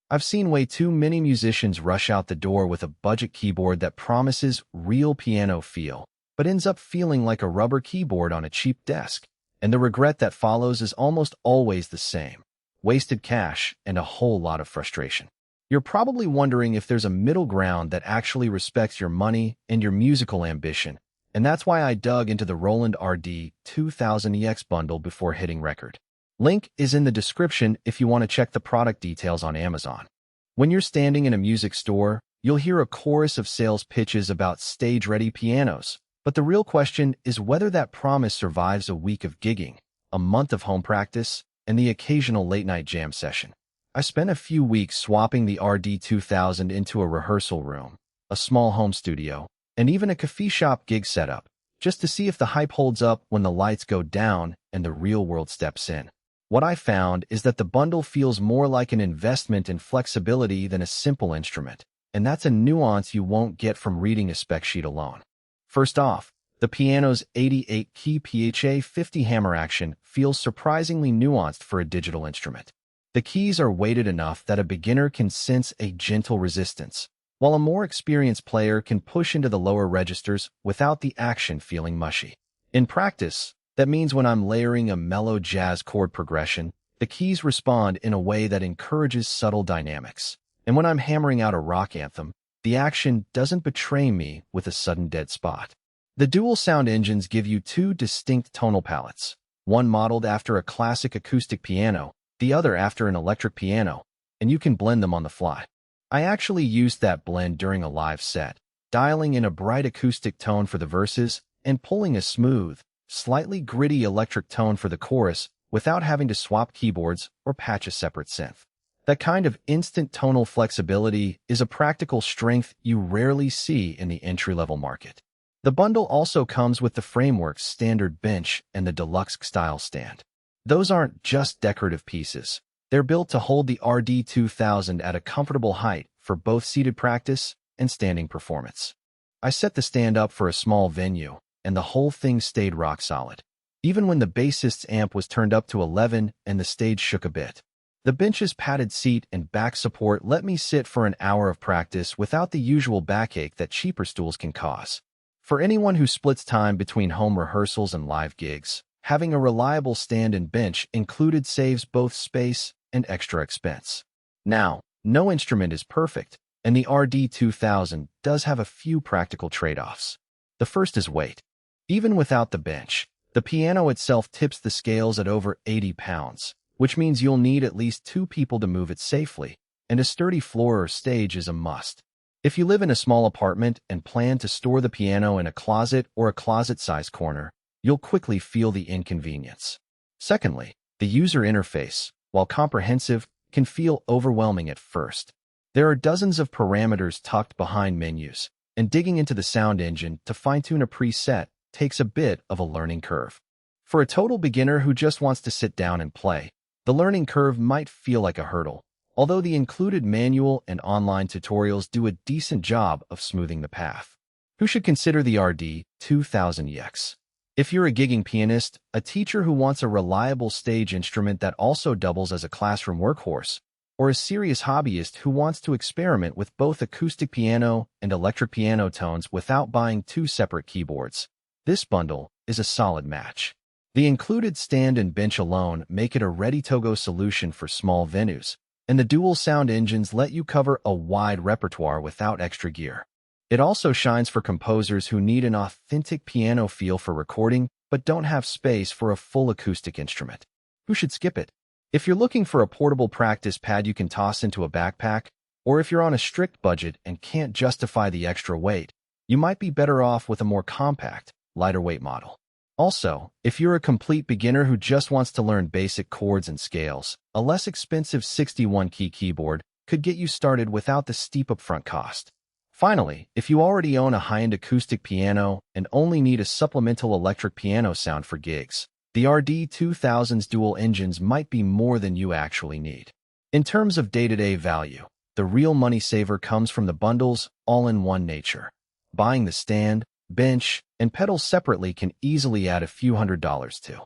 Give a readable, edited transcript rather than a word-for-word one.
I've seen way too many musicians rush out the door with a budget keyboard that promises real piano feel, but ends up feeling like a rubber keyboard on a cheap desk. And the regret that follows is almost always the same: wasted cash and a whole lot of frustration. You're probably wondering if there's a middle ground that actually respects your money and your musical ambition, and that's why I dug into the Roland RD2000EX bundle before hitting record. Link is in the description if you want to check the product details on Amazon. When you're standing in a music store, you'll hear a chorus of sales pitches about stage-ready pianos, but the real question is whether that promise survives a week of gigging, a month of home practice, and the occasional late-night jam session. I spent a few weeks swapping the RD2000 into a rehearsal room, a small home studio, and even a coffee shop gig setup, just to see if the hype holds up when the lights go down and the real world steps in. What I found is that the bundle feels more like an investment in flexibility than a simple instrument, and that's a nuance you won't get from reading a spec sheet alone. First off, the piano's 88-key PHA-50 hammer action feels surprisingly nuanced for a digital instrument. The keys are weighted enough that a beginner can sense a gentle resistance, while a more experienced player can push into the lower registers without the action feeling mushy. In practice, that means when I'm layering a mellow jazz chord progression, the keys respond in a way that encourages subtle dynamics. And when I'm hammering out a rock anthem, the action doesn't betray me with a sudden dead spot. The dual sound engines give you two distinct tonal palettes, one modeled after a classic acoustic piano, the other after an electric piano, and you can blend them on the fly. I actually used that blend during a live set, dialing in a bright acoustic tone for the verses and pulling a smooth, slightly gritty electric tone for the chorus without having to swap keyboards or patch a separate synth. That kind of instant tonal flexibility is a practical strength you rarely see in the entry-level market. The bundle also comes with the framework's standard bench and the Deluxe style stand. Those aren't just decorative pieces. They're built to hold the RD2000 at a comfortable height for both seated practice and standing performance. I set the stand up for a small venue, and the whole thing stayed rock solid, even when the bassist's amp was turned up to 11 and the stage shook a bit. The bench's padded seat and back support let me sit for an hour of practice without the usual backache that cheaper stools can cause. For anyone who splits time between home rehearsals and live gigs, having a reliable stand and bench included saves both space and extra expense. Now, no instrument is perfect, and the RD2000 does have a few practical trade-offs. The first is weight. Even without the bench, the piano itself tips the scales at over 80 pounds, which means you'll need at least two people to move it safely, and a sturdy floor or stage is a must. If you live in a small apartment and plan to store the piano in a closet or a closet-sized corner, you'll quickly feel the inconvenience. Secondly, the user interface, while comprehensive, can feel overwhelming at first. There are dozens of parameters tucked behind menus, and digging into the sound engine to fine-tune a preset takes a bit of a learning curve. For a total beginner who just wants to sit down and play, the learning curve might feel like a hurdle, although the included manual and online tutorials do a decent job of smoothing the path. Who should consider the RD2000EX? If you're a gigging pianist, a teacher who wants a reliable stage instrument that also doubles as a classroom workhorse, or a serious hobbyist who wants to experiment with both acoustic piano and electric piano tones without buying two separate keyboards, this bundle is a solid match. The included stand and bench alone make it a ready-to-go solution for small venues, and the dual sound engines let you cover a wide repertoire without extra gear. It also shines for composers who need an authentic piano feel for recording but don't have space for a full acoustic instrument. Who should skip it? If you're looking for a portable practice pad you can toss into a backpack, or if you're on a strict budget and can't justify the extra weight, you might be better off with a more compact, lighter weight model. Also, if you're a complete beginner who just wants to learn basic chords and scales, a less expensive 61-key keyboard could get you started without the steep upfront cost. Finally, if you already own a high-end acoustic piano and only need a supplemental electric piano sound for gigs, the RD2000's dual engines might be more than you actually need. In terms of day-to-day value, the real money saver comes from the bundle's all-in-one nature. Buying the stand, bench, and pedals separately can easily add a few $100s too.